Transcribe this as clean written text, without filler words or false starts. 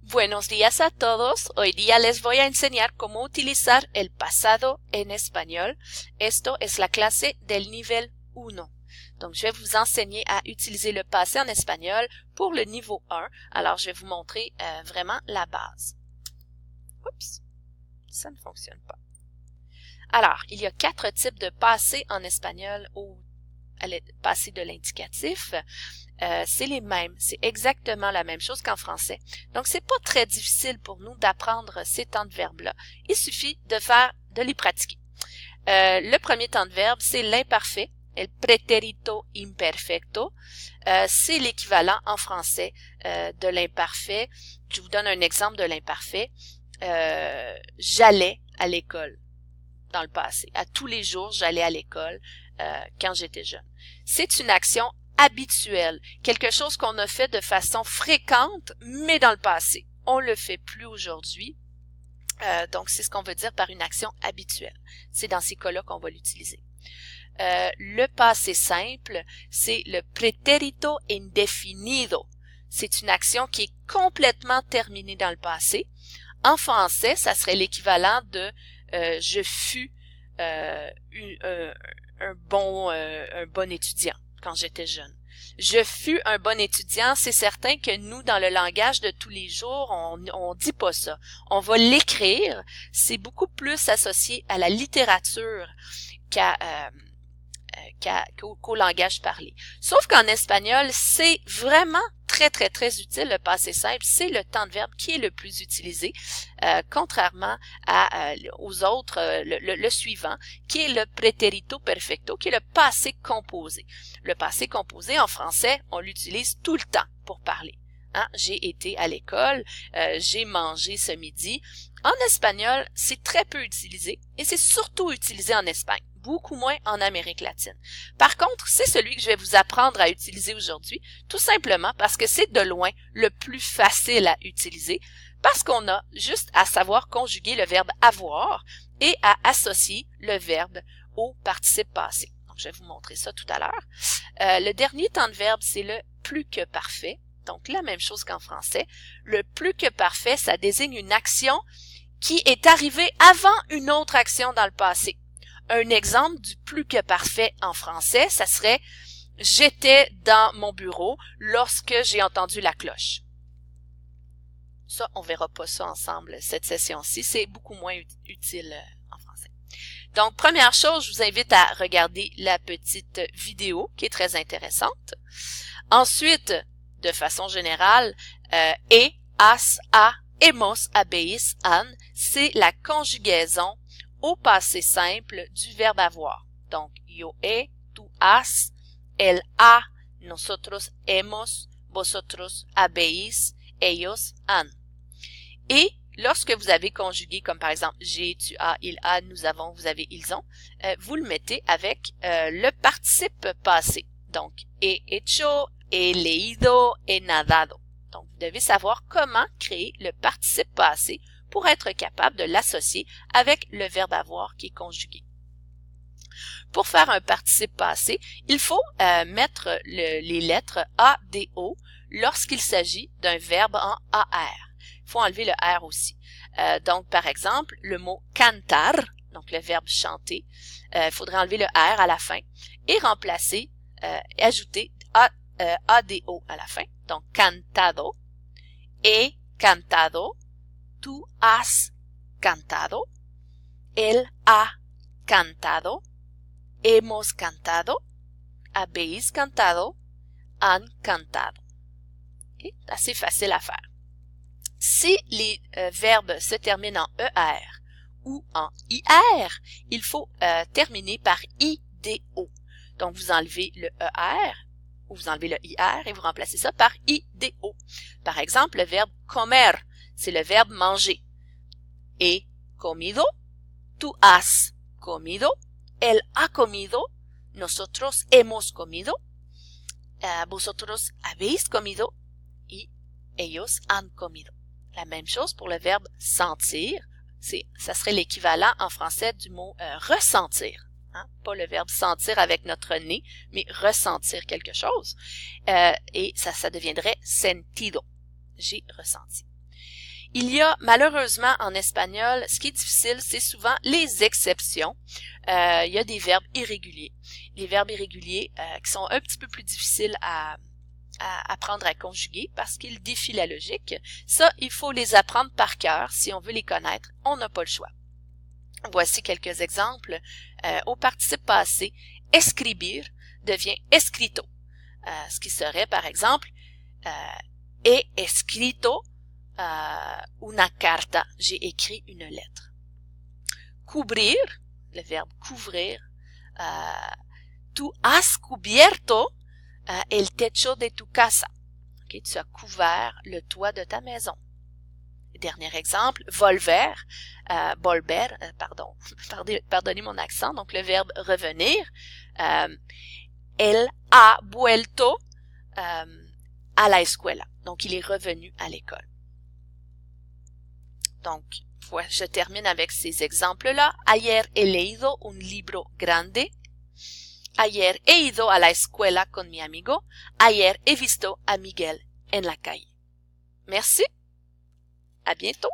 Buenos días a todos. Hoy día les voy a enseñar cómo utilizar el pasado en espagnol. Esto es la clase del nivel 1. Donc, je vais vous enseigner à utiliser le passé en espagnol pour le niveau 1. Alors, je vais vous montrer vraiment la base. Oups, ça ne fonctionne pas. Alors, il y a 4 types de passé en espagnol au passé de l'indicatif. C'est les mêmes, c'est exactement la même chose qu'en français. Donc, c'est pas très difficile pour nous d'apprendre ces temps de verbes-là. Il suffit de les pratiquer. Le premier temps de verbe, c'est l'imparfait, el pretérito imperfecto. C'est l'équivalent en français de l'imparfait. Je vous donne un exemple de l'imparfait. J'allais à l'école dans le passé. À tous les jours, j'allais à l'école quand j'étais jeune. C'est une action habituelle, quelque chose qu'on a fait de façon fréquente, mais dans le passé. On le fait plus aujourd'hui. Donc, c'est ce qu'on veut dire par une action habituelle. C'est dans ces cas-là qu'on va l'utiliser. Le passé simple, c'est le pretérito indefinido. C'est une action qui est complètement terminée dans le passé. En français, ça serait l'équivalent de je fus un bon étudiant quand j'étais jeune. Je fus un bon étudiant, c'est certain que nous, dans le langage de tous les jours, on dit pas ça. On va l'écrire, c'est beaucoup plus associé à la littérature qu'au langage parlé. Sauf qu'en espagnol, c'est vraiment très, très, très utile, le passé simple. C'est le temps de verbe qui est le plus utilisé, contrairement aux autres, le suivant, qui est le pretérito perfecto, qui est le passé composé. Le passé composé, en français, on l'utilise tout le temps pour parler. Hein? J'ai été à l'école, j'ai mangé ce midi. En espagnol, c'est très peu utilisé et c'est surtout utilisé en Espagne. Beaucoup moins en Amérique latine. Par contre, c'est celui que je vais vous apprendre à utiliser aujourd'hui, tout simplement parce que c'est de loin le plus facile à utiliser, parce qu'on a juste à savoir conjuguer le verbe avoir et à associer le verbe au participe passé. Donc, je vais vous montrer ça tout à l'heure. Le dernier temps de verbe, c'est le plus que parfait. Donc, la même chose qu'en français. Le plus que parfait, ça désigne une action qui est arrivée avant une autre action dans le passé. Un exemple du plus que parfait en français, ça serait « J'étais dans mon bureau lorsque j'ai entendu la cloche ». Ça, on verra pas ça ensemble cette session-ci, c'est beaucoup moins utile en français. Donc, première chose, je vous invite à regarder la petite vidéo qui est très intéressante. Ensuite, de façon générale, as, a, hemos, habéis, han, c'est la conjugaison au passé simple du verbe avoir. Donc, yo he, tu has, él ha, nosotros hemos, vosotros habéis, ellos han. Et lorsque vous avez conjugué, comme par exemple j'ai, tu as, il a, nous avons, vous avez, ils ont, vous le mettez avec le participe passé. Donc, he hecho, he leído, he nadado. Donc, vous devez savoir comment créer le participe passé pour être capable de l'associer avec le verbe avoir qui est conjugué. Pour faire un participe passé, il faut mettre les lettres A, D, O lorsqu'il s'agit d'un verbe en AR. Il faut enlever le R aussi. Donc, par exemple, le mot cantar, donc le verbe chanter, il faudrait enlever le R à la fin et remplacer, ajouter ADO à la fin. Donc, cantado, he cantado, tú has cantado, él ha cantado, hemos cantado, habéis cantado, han cantado. Okay? Assez facile à faire. Si les verbes se terminent en ER ou en IR, il faut terminer par IDO. Donc, vous enlevez le ER ou vous enlevez le IR et vous remplacez ça par IDO. Par exemple, le verbe comer, c'est le verbe manger. He comido, tú has comido, él ha comido, nosotros hemos comido, vosotros habéis comido y ellos han comido. La même chose pour le verbe sentir, ça serait l'équivalent en français du mot ressentir. Hein? Pas le verbe sentir avec notre nez, mais ressentir quelque chose. Et ça deviendrait sentido. J'ai ressenti. Il y a malheureusement en espagnol, ce qui est difficile, c'est souvent les exceptions. Il y a des verbes irréguliers. Les verbes irréguliers qui sont un petit peu plus difficiles à apprendre à conjuguer parce qu'ils défient la logique. Ça, il faut les apprendre par cœur. Si on veut les connaître, on n'a pas le choix. Voici quelques exemples. Au participe passé, escribir devient escrito. Ce qui serait, par exemple, he escrito una carta. J'ai écrit une lettre. Cubrir, le verbe couvrir. Tu has cubierto el techo de tu casa. Okay, tu as couvert le toit de ta maison. Dernier exemple, volver, pardonnez mon accent, donc le verbe revenir. Él ha vuelto a la escuela. Donc, il est revenu à l'école. Donc, je termine avec ces exemples-là. Ayer he leído un libro grande. Ayer he ido a la escuela con mi amigo. Ayer he visto a Miguel en la calle. Merci. À bientôt.